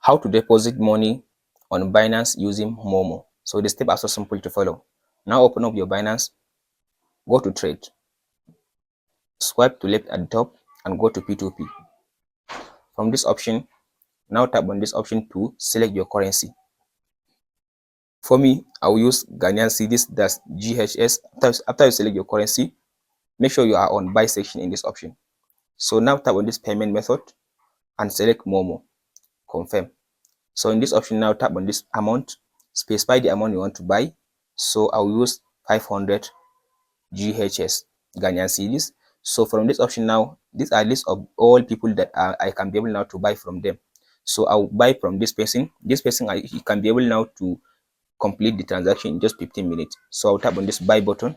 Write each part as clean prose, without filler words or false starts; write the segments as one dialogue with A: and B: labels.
A: How to deposit money on Binance using MoMo. So the steps are so simple to follow. Now open up your Binance, go to trade, swipe to left at the top and go to P2P. From this option, now tap on this option to select your currency. For me, I will use Ghanaian cedis, that's GHS. After you select your currency, make sure you are on buy section in this option. So now tap on this payment method and select MoMo, confirm. So in this option now tap on this amount, specify the amount you want to buy. So I will use 500 GHS, Ghanaian cedis. So from this option now, these are list of all people that I can be able now to buy from them. So I'll buy from this person. This person he can be able now to complete the transaction in just 15 minutes. So I'll tap on this buy button.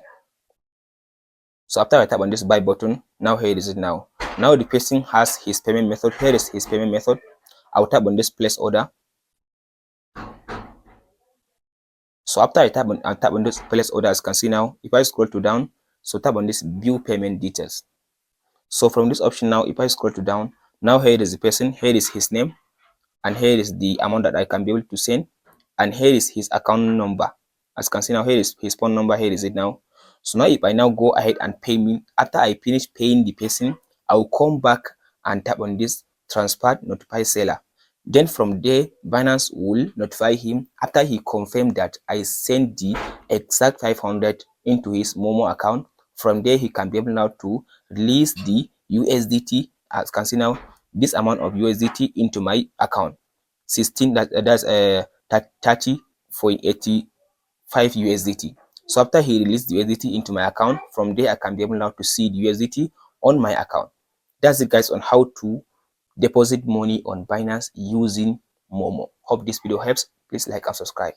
A: So after I tap on this buy button, now here is it now. Now the person has his payment method. Here is his payment method. I'll tap on this place order. So after I tap on this place order, as you can see now, if I scroll to down, so tap on this view payment details. So from this option now, if I scroll to down, now here is the person, here is his name, and here is the amount that I can be able to send, and here is his account number. As you can see now, here is his phone number, here is it now. So now if I now go ahead and pay me, after I finish paying the person, I will come back and tap on this transfer notify seller. Then from there, Binance will notify him after he confirmed that I sent the exact 500 into his Momo account. From there, he can be able now to release the USDT. As you can see now, this amount of USDT into my account. 16 that's 30 for 85 USDT. So after he released the USDT into my account, from there I can be able now to see the USDT on my account. That's it, guys, on how to deposit money on Binance using Momo. Hope this video helps. Please like and subscribe.